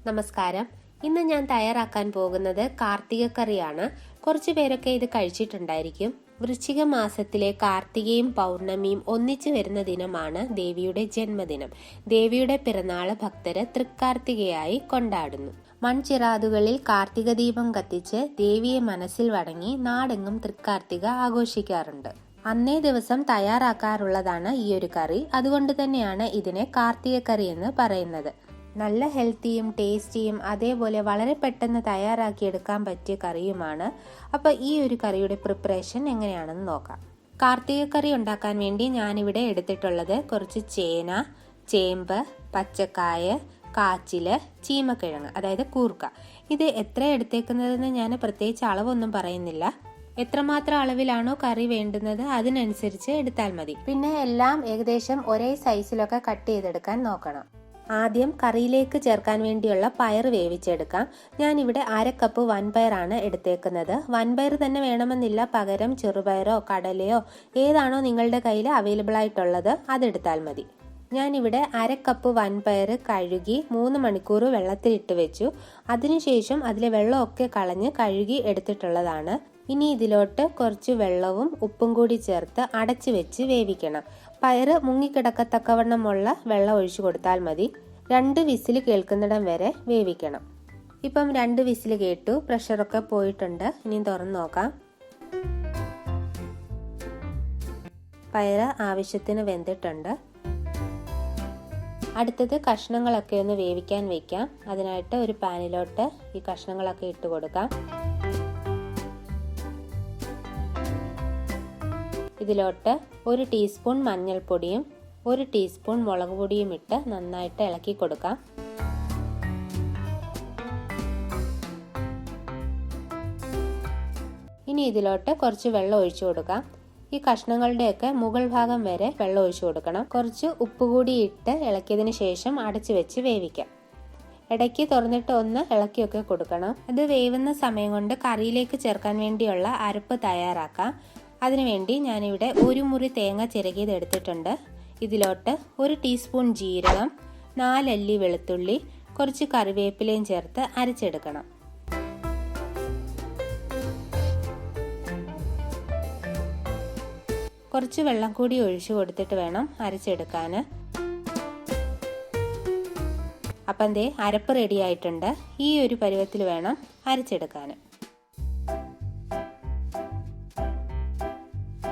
നമസ്കാരം. ഇന്ന് ഞാൻ തയ്യാറാക്കാൻ പോകുന്നത് കാർത്തിക കറിയാണ്. കുറച്ചു പേരൊക്കെ ഇത് കഴിച്ചിട്ടുണ്ടായിരിക്കും. വൃശ്ചിക മാസത്തിലെ കാർത്തികയും പൗർണമിയും ഒന്നിച്ചു വരുന്ന ദിനമാണ് ദേവിയുടെ ജന്മദിനം. ദേവിയുടെ പിറന്നാള് ഭക്തര് തൃക്കാർത്തികയായി കൊണ്ടാടുന്നു. മൺചിറാതുകളിൽ കാർത്തിക ദീപം കത്തിച്ച് ദേവിയെ മനസ്സിൽ വണങ്ങി നാടെങ്ങും തൃക്കാർത്തിക ആഘോഷിക്കാറുണ്ട്. അന്നേ ദിവസം തയ്യാറാക്കാറുള്ളതാണ് ഈ ഒരു കറി. അതുകൊണ്ട് തന്നെയാണ് ഇതിനെ കാർത്തിക കറി എന്ന് പറയുന്നത്. നല്ല ഹെൽത്തിയും ടേസ്റ്റിയും അതേപോലെ വളരെ പെട്ടെന്ന് തയ്യാറാക്കിയെടുക്കാൻ പറ്റിയ കറിയുമാണ്. അപ്പോൾ ഈ ഒരു കറിയുടെ പ്രിപ്പറേഷൻ എങ്ങനെയാണെന്ന് നോക്കാം. കാർത്തിക കറി ഉണ്ടാക്കാൻ വേണ്ടി ഞാനിവിടെ എടുത്തിട്ടുള്ളത് കുറച്ച് ചേന, ചേമ്പ്, പച്ചക്കായ, കാച്ചില്, ചീമക്കിഴങ്ങ് അതായത് കൂർക്ക. ഇത് എത്ര എടുത്തേക്കുന്നതെന്ന് ഞാൻ പ്രത്യേകിച്ച് അളവൊന്നും പറയുന്നില്ല. എത്രമാത്രം അളവിലാണോ കറി വേണ്ടുന്നത് അതിനനുസരിച്ച് എടുത്താൽ മതി. പിന്നെ എല്ലാം ഏകദേശം ഒരേ സൈസിലൊക്കെ കട്ട് ചെയ്തെടുക്കാൻ നോക്കണം. ആദ്യം കറിയിലേക്ക് ചേർക്കാൻ വേണ്ടിയുള്ള പയർ വേവിച്ചെടുക്കാം. ഞാനിവിടെ 1/2 കപ്പ് വൻപയറാണ് എടുത്തേക്കുന്നത്. വൻപയർ തന്നെ വേണമെന്നില്ല, പകരം ചെറുപയറോ കടലയോ ഏതാണോ നിങ്ങളുടെ കയ്യിൽ അവൈലബിൾ ആയിട്ടുള്ളത് അതെടുത്താൽ മതി. ഞാനിവിടെ 1/2 കപ്പ് വൻപയർ കഴുകി 3 മണിക്കൂർ വെള്ളത്തിലിട്ട് വെച്ചു. അതിനുശേഷം അതിലെ വെള്ളമൊക്കെ കളഞ്ഞ് കഴുകി എടുത്തിട്ടുള്ളതാണ്. ഇനി ഇതിലോട്ട് കുറച്ച് വെള്ളവും ഉപ്പും കൂടി ചേർത്ത് അടച്ചു വെച്ച് വേവിക്കണം. പയറ് മുങ്ങിക്കിടക്കത്തക്കവണ്ണമുള്ള വെള്ളം ഒഴിച്ചു കൊടുത്താൽ മതി. 2 വിസിൽ കേൾക്കുന്നിടം വരെ വേവിക്കണം. ഇപ്പം 2 വിസിൽ കേട്ടു, പ്രഷറൊക്കെ പോയിട്ടുണ്ട്. ഇനി തുറന്നു നോക്കാം. പയറ് ആവശ്യത്തിന് വെന്തിട്ടുണ്ട്. അടുത്തത് കഷ്ണങ്ങളൊക്കെ ഒന്ന് വേവിക്കാൻ വെക്കാം. അതിനായിട്ട് ഒരു പാനിലോട്ട് ഈ കഷ്ണങ്ങളൊക്കെ ഇട്ട് കൊടുക്കാം. ഇതിലോട്ട് 1 ടീസ്പൂൺ മഞ്ഞൾപ്പൊടിയും 1 ടീസ്പൂൺ മുളക് പൊടിയും ഇട്ട് നന്നായിട്ട് ഇളക്കി കൊടുക്കാം. ഇനി ഇതിലോട്ട് കുറച്ച് വെള്ളം ഒഴിച്ചു കൊടുക്കാം. ഈ കഷ്ണങ്ങളുടെയൊക്കെ മുകൾ ഭാഗം വരെ വെള്ളം ഒഴിച്ചു കൊടുക്കണം. കുറച്ച് ഉപ്പ് കൂടി ഇട്ട് ഇളക്കിയതിന് ശേഷം അടച്ചു വെച്ച് വേവിക്കാം. ഇടയ്ക്ക് തുറന്നിട്ട് ഒന്ന് ഇളക്കിയൊക്കെ കൊടുക്കണം. അത് വേവുന്ന സമയം കൊണ്ട് കറിയിലേക്ക് ചേർക്കാൻ വേണ്ടിയുള്ള അരപ്പ് തയ്യാറാക്കാം. അതിനുവേണ്ടി ഞാനിവിടെ 1 മുറി തേങ്ങ ചിരകിയത് എടുത്തിട്ടുണ്ട്. ഇതിലോട്ട് 1 ടീസ്പൂൺ ജീരകം, 4 അല്ലി വെളുത്തുള്ളി, കുറച്ച് കറിവേപ്പിലയും ചേർത്ത് അരച്ചെടുക്കണം. കുറച്ച് വെള്ളം കൂടി ഒഴിച്ചു കൊടുത്തിട്ട് വേണം അരച്ചെടുക്കാൻ. അപ്പം ദേ അരപ്പ് റെഡി ആയിട്ടുണ്ട്. ഈ ഒരു പരുവത്തിൽ വേണം അരച്ചെടുക്കാൻ.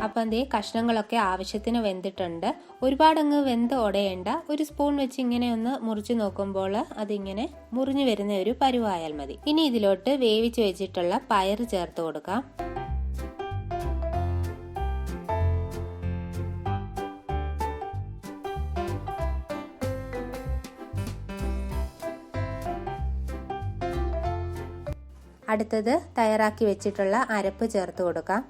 അപ്പം ദേ കഷ്ണങ്ങളൊക്കെ ആവശ്യത്തിന് വെന്തിട്ടുണ്ട്. ഒരുപാടങ്ങ് വെന്ത് ഉടയേണ്ട. 1 സ്പൂൺ വെച്ച് ഇങ്ങനെ ഒന്ന് മുറിച്ച് നോക്കുമ്പോൾ അതിങ്ങനെ മുറിഞ്ഞു വരുന്ന ഒരു പരുവായാൽ മതി. ഇനി ഇതിലോട്ട് വേവിച്ച് വെച്ചിട്ടുള്ള പയർ ചേർത്ത് കൊടുക്കാം. അടുത്തത് തയ്യാറാക്കി വെച്ചിട്ടുള്ള അരപ്പ് ചേർത്ത് കൊടുക്കാം.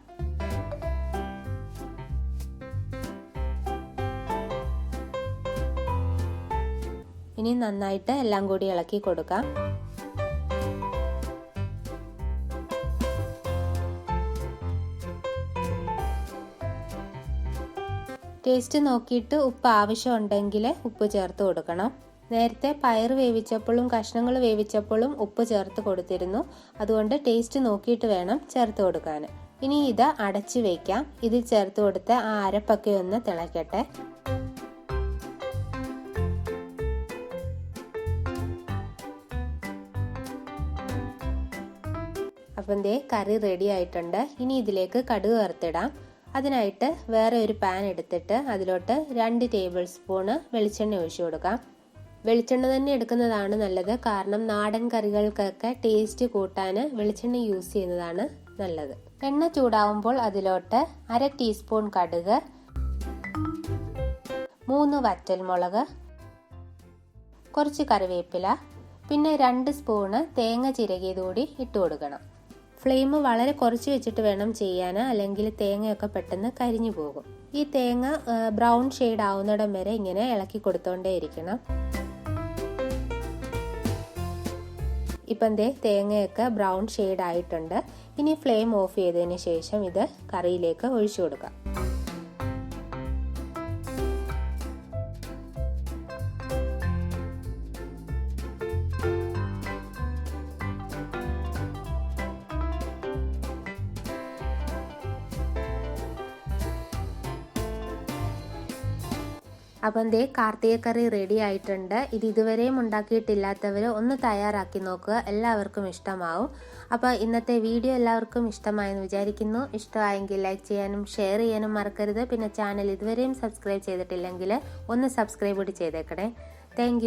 ഇനി നന്നായിട്ട് എല്ലാം കൂടി ഇളക്കി കൊടുക്കാം. ടേസ്റ്റ് നോക്കിയിട്ട് ഉപ്പ് ആവശ്യമുണ്ടെങ്കിൽ ഉപ്പ് ചേർത്ത് കൊടുക്കണം. നേരത്തെ പയർ വേവിച്ചപ്പോഴും കഷ്ണങ്ങൾ വേവിച്ചപ്പോഴും ഉപ്പ് ചേർത്ത് കൊടുത്തിരുന്നു. അതുകൊണ്ട് ടേസ്റ്റ് നോക്കിയിട്ട് വേണം ചേർത്ത് കൊടുക്കാൻ. ഇനി ഇത് അടച്ചു വയ്ക്കാം. ഇതിൽ ചേർത്ത് കൊടുത്ത് ആ അരപ്പൊക്കെ ഒന്ന് തിളയ്ക്കട്ടെ. അപ്പം ദേ കറി റെഡി ആയിട്ടുണ്ട്. ഇനി ഇതിലേക്ക് കടുക് വറുത്തിടാം. അതിനായിട്ട് വേറെ ഒരു പാൻ എടുത്തിട്ട് അതിലോട്ട് 2 ടേബിൾ സ്പൂണ് വെളിച്ചെണ്ണ ഒഴിച്ചു കൊടുക്കാം. വെളിച്ചെണ്ണ തന്നെ എടുക്കുന്നതാണ് നല്ലത്. കാരണം നാടൻ കറികൾക്കൊക്കെ ടേസ്റ്റ് കൂട്ടാൻ വെളിച്ചെണ്ണ യൂസ് ചെയ്യുന്നതാണ് നല്ലത്. എണ്ണ ചൂടാവുമ്പോൾ അതിലോട്ട് 1/2 ടീസ്പൂൺ കടുക്, 3 വറ്റൽമുളക്, കുറച്ച് കറിവേപ്പില, പിന്നെ 2 സ്പൂണ് തേങ്ങ ചിരകിയത് കൂടി ഇട്ട് കൊടുക്കണം. ഫ്ലെയിം വളരെ കുറച്ച് വെച്ചിട്ട് വേണം ചെയ്യാൻ, അല്ലെങ്കിൽ തേങ്ങയൊക്കെ പെട്ടെന്ന് കരിഞ്ഞു പോകും. ഈ തേങ്ങ ബ്രൗൺ ഷെയ്ഡ് ആവുന്നിടം വരെ ഇങ്ങനെ ഇളക്കി കൊടുത്തോണ്ടേ ഇരിക്കണം. ഇപ്പം ദേ തേങ്ങയൊക്കെ ബ്രൗൺ ഷെയ്ഡ് ആയിട്ടുണ്ട്. ഇനി ഫ്ലെയിം ഓഫ് ചെയ്തതിന് ശേഷം ഇത് കറിയിലേക്ക് ഒഴിച്ചു കൊടുക്കാം. അപ്പം ദേ കാർത്തികക്കറി റെഡി ആയിട്ടുണ്ട്. ഇത് ഇതുവരെയും ഉണ്ടാക്കിയിട്ടില്ലാത്തവർ ഒന്ന് തയ്യാറാക്കി നോക്കുക, എല്ലാവർക്കും ഇഷ്ടമാവും. അപ്പോൾ ഇന്നത്തെ വീഡിയോ എല്ലാവർക്കും ഇഷ്ടമായെന്ന് വിചാരിക്കുന്നു. ഇഷ്ടമായെങ്കിൽ ലൈക്ക് ചെയ്യാനും ഷെയർ ചെയ്യാനും മറക്കരുത്. പിന്നെ ചാനൽ ഇതുവരെയും സബ്സ്ക്രൈബ് ചെയ്തിട്ടില്ലെങ്കിൽ ഒന്ന് സബ്സ്ക്രൈബ് കൂടി ചെയ്തേക്കണേ. താങ്ക്